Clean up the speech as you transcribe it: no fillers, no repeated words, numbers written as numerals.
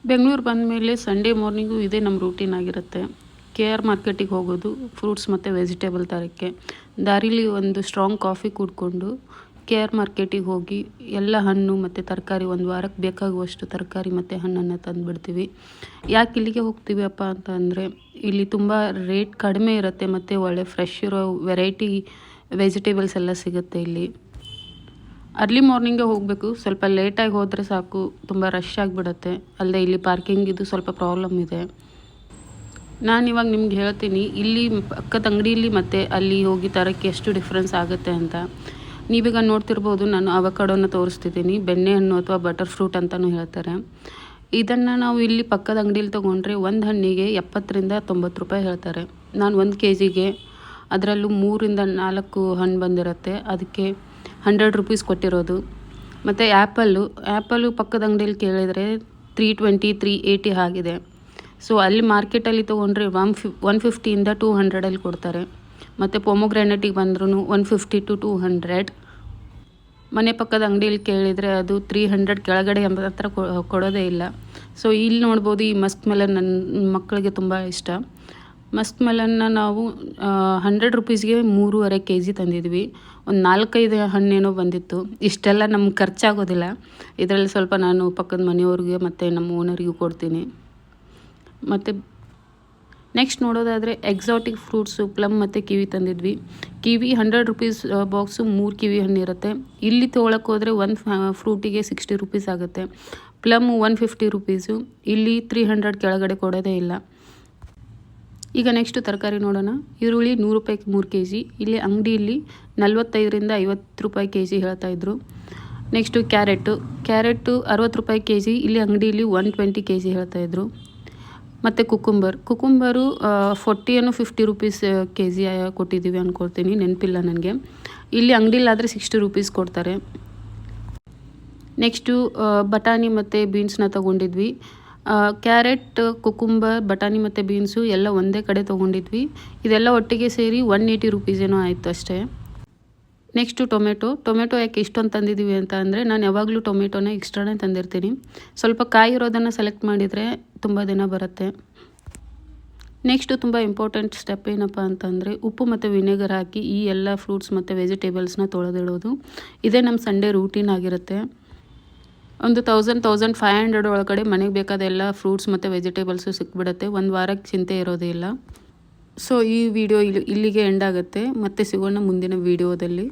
ಬೆಂಗಳೂರು ಬಂದಮೇಲೆ Sunday morning ಇದೇ ನಮ್ಮ ರೂಟೀನ್ ಆಗಿರುತ್ತೆ. KR ಮಾರ್ಕೆಟಿಗೆ ಹೋಗೋದು, ಫ್ರೂಟ್ಸ್ ಮತ್ತು ವೆಜಿಟೇಬಲ್ ತರೋಕ್ಕೆ. ದಾರಿಲಿ ಒಂದು ಸ್ಟ್ರಾಂಗ್ ಕಾಫಿ ಕುಡ್ಕೊಂಡು KR ಮಾರ್ಕೆಟಿಗೆ ಹೋಗಿ ಎಲ್ಲ ಹಣ್ಣು ಮತ್ತು ತರಕಾರಿ ಒಂದು ವಾರಕ್ಕೆ ಬೇಕಾಗುವಷ್ಟು ತರಕಾರಿ ಮತ್ತು ಹಣ್ಣನ್ನು ತಂದುಬಿಡ್ತೀವಿ. ಯಾಕೆ ಇಲ್ಲಿಗೆ ಹೋಗ್ತೀವಿ ಅಪ್ಪ ಅಂತ ಅಂದರೆ ಇಲ್ಲಿ ತುಂಬ ರೇಟ್ ಕಡಿಮೆ ಇರುತ್ತೆ ಮತ್ತು ಒಳ್ಳೆ ಫ್ರೆಶ್ ಇರೋ ವೆರೈಟಿ ವೆಜಿಟೇಬಲ್ಸ್ ಎಲ್ಲ ಸಿಗುತ್ತೆ ಇಲ್ಲಿ. ಅರ್ಲಿ ಮಾರ್ನಿಂಗೇ ಹೋಗಬೇಕು, ಸ್ವಲ್ಪ ಲೇಟಾಗಿ ಹೋದರೆ ಸಾಕು, ತುಂಬ ರಶ್ ಆಗಿಬಿಡುತ್ತೆ. ಅಲ್ಲದೆ ಇಲ್ಲಿ ಪಾರ್ಕಿಂಗಿದು ಸ್ವಲ್ಪ ಪ್ರಾಬ್ಲಮ್ ಇದೆ. ನಾನಿವಾಗ ನಿಮ್ಗೆ ಹೇಳ್ತೀನಿ ಇಲ್ಲಿ ಪಕ್ಕದ ಅಂಗಡಿಯಲ್ಲಿ ಮತ್ತು ಅಲ್ಲಿ ಹೋಗಿ ತರೋಕ್ಕೆ ಎಷ್ಟು ಡಿಫ್ರೆನ್ಸ್ ಆಗುತ್ತೆ ಅಂತ. ನೀವೀಗ ನೋಡ್ತಿರ್ಬೋದು, ನಾನು ಅವಕಾಡೋನ ತೋರಿಸ್ತಿದ್ದೀನಿ. ಬೆಣ್ಣೆಹಣ್ಣು ಅಥವಾ ಬಟರ್ ಫ್ರೂಟ್ ಅಂತಲೂ ಹೇಳ್ತಾರೆ. ಇದನ್ನು ನಾವು ಇಲ್ಲಿ ಪಕ್ಕದ ಅಂಗಡಿಯಲ್ಲಿ ತೊಗೊಂಡ್ರೆ ಒಂದು ಹಣ್ಣಿಗೆ 70ರಿಂದ 90 ರೂಪಾಯಿ ಹೇಳ್ತಾರೆ. ನಾನು 1 kgಗೆ ಅದರಲ್ಲೂ 3ರಿಂದ 4 ಹಣ್ಣು ಬಂದಿರುತ್ತೆ, ಅದಕ್ಕೆ 100 ರೂಪೀಸ್ ಕೊಟ್ಟಿರೋದು. ಮತ್ತು ಆ್ಯಪಲ್ಲು ಪಕ್ಕದ ಅಂಗಡಿಯಲ್ಲಿ ಕೇಳಿದರೆ 320 380 ಆಗಿದೆ. ಸೊ ಅಲ್ಲಿ ಮಾರ್ಕೆಟಲ್ಲಿ ತೊಗೊಂಡ್ರೆ 150ಇಂದ 200 ಕೊಡ್ತಾರೆ. ಮತ್ತು ಪೊಮೊಗ್ರಾನೇಟಿಗೆ ಬಂದ್ರೂ 150 to 200. ಮನೆ ಪಕ್ಕದ ಅಂಗಡಿಯಲ್ಲಿ ಕೇಳಿದರೆ ಅದು 300 ಕೆಳಗಡೆ ಹತ್ರ ಕೊಡೋದೇ ಇಲ್ಲ. ಸೊ ಇಲ್ಲಿ ನೋಡ್ಬೋದು, ಈ ಮಸ್ಕ್ ಮೆಲನ್ ನನ್ನ ಮಕ್ಕಳಿಗೆ ತುಂಬ ಇಷ್ಟ. ಮಸ್ಕ್ ಮೆಲನ್ನ ನಾವು 100 ರೂಪೀಸ್ಗೆ 3.5 kg ತಂದಿದ್ವಿ. ಒಂದು 4-5 ಹಣ್ಣೇನೋ ಬಂದಿತ್ತು. ಇಷ್ಟೆಲ್ಲ ನಮ್ಗೆ ಖರ್ಚಾಗೋದಿಲ್ಲ. ಇದರಲ್ಲಿ ಸ್ವಲ್ಪ ನಾನು ಪಕ್ಕದ ಮನೆಯವ್ರಿಗೆ ಮತ್ತು ನಮ್ಮ ಓನರಿಗೂ ಕೊಡ್ತೀನಿ. ಮತ್ತು ನೆಕ್ಸ್ಟ್ ನೋಡೋದಾದರೆ ಎಕ್ಸಾಟಿಕ್ ಫ್ರೂಟ್ಸು ಪ್ಲಮ್ ಮತ್ತು ಕಿವಿ ತಂದಿದ್ವಿ. ಕಿವಿ 100 ರೂಪೀಸ್ ಬಾಕ್ಸು 3 ಕಿವಿ ಹಣ್ಣಿರುತ್ತೆ. ಇಲ್ಲಿ ತೊಗೊಳಕ್ಕೆ ಹೋದರೆ ಒಂದು ಫ್ರೂಟಿಗೆ 60 ರೂಪೀಸ್ ಆಗುತ್ತೆ. Plum 150 rupees. ಇಲ್ಲಿ 300 ಕೆಳಗಡೆ ಕೊಡೋದೇ ಇಲ್ಲ. ಈಗ ನೆಕ್ಸ್ಟು ತರಕಾರಿ ನೋಡೋಣ. ಈರುಳ್ಳಿ 100 ರೂಪಾಯಿಗೆ 3 kg. ಇಲ್ಲಿ ಅಂಗಡಿಯಲ್ಲಿ 45ರಿಂದ 50 ರೂಪಾಯಿ kg ಹೇಳ್ತಾಯಿದ್ರು. ನೆಕ್ಸ್ಟು ಕ್ಯಾರೆಟು 60 ರೂಪಾಯಿ kg. ಇಲ್ಲಿ ಅಂಗಡಿಯಲ್ಲಿ 120 kg ಹೇಳ್ತಾಯಿದ್ರು. ಮತ್ತು ಕುಕುಂಬರು 40 ಏನೋ 50 ರೂಪೀಸ್ kg ಕೊಟ್ಟಿದ್ದೀವಿ ಅಂದ್ಕೊಳ್ತೀನಿ, ನೆನಪಿಲ್ಲ ನನಗೆ. ಇಲ್ಲಿ ಅಂಗಡಿಲಾದರೆ 60 ರೂಪೀಸ್ ಕೊಡ್ತಾರೆ. ನೆಕ್ಸ್ಟು ಬಟಾಣಿ ಮತ್ತು ಬೀನ್ಸ್ನ ತೊಗೊಂಡಿದ್ವಿ. ಕ್ಯಾರೆಟ್, ಕುಕುಂಬರ್, ಬಟಾಣಿ ಮತ್ತು ಬೀನ್ಸು ಎಲ್ಲ ಒಂದೇ ಕಡೆ ತೊಗೊಂಡಿದ್ವಿ. ಇದೆಲ್ಲ ಒಟ್ಟಿಗೆ ಸೇರಿ 180 ರೂಪೀಸ್ ಏನೋ ಆಯಿತು ಅಷ್ಟೇ. ನೆಕ್ಸ್ಟು ಟೊಮೆಟೊ ಯಾಕೆ ಇಷ್ಟೊಂದು ತಂದಿದ್ದೀವಿ ಅಂತ ಅಂದರೆ, ನಾನು ಯಾವಾಗಲೂ ಟೊಮೆಟೊನ ಎಕ್ಸ್ಟ್ರಾನೇ ತಂದಿರ್ತೀನಿ. ಸ್ವಲ್ಪ ಕಾಯಿ ಇರೋದನ್ನು ಸೆಲೆಕ್ಟ್ ಮಾಡಿದರೆ ತುಂಬ ದಿನ ಬರುತ್ತೆ. ನೆಕ್ಸ್ಟು ತುಂಬ ಇಂಪಾರ್ಟೆಂಟ್ ಸ್ಟೆಪ್ ಏನಪ್ಪ ಅಂತಂದರೆ, ಉಪ್ಪು ಮತ್ತು ವಿನೆಗರ್ ಹಾಕಿ ಈ ಎಲ್ಲ ಫ್ರೂಟ್ಸ್ ಮತ್ತು ವೆಜಿಟೇಬಲ್ಸ್ನ ತೊಳೆದಿಡೋದು. ಇದೇ ನಮ್ಮ ಸಂಡೇ ರೂಟೀನ್ ಆಗಿರುತ್ತೆ. ಒಂದು 1500 ಒಳಗಡೆ ಮನೆಗೆ ಬೇಕಾದ ಎಲ್ಲ ಫ್ರೂಟ್ಸ್ ಮತ್ತು ವೆಜಿಟೇಬಲ್ಸು ಸಿಕ್ಬಿಡುತ್ತೆ. ಒಂದು ವಾರಕ್ಕೆ ಚಿಂತೆ ಇರೋದೇ ಇಲ್ಲ. ಸೊ ಈ ವಿಡಿಯೋ ಇಲ್ಲಿಗೆ ಎಂಡ್ ಆಗುತ್ತೆ. ಮತ್ತೆ ಸಿಗೋಣ ಮುಂದಿನ ವಿಡಿಯೋದಲ್ಲಿ.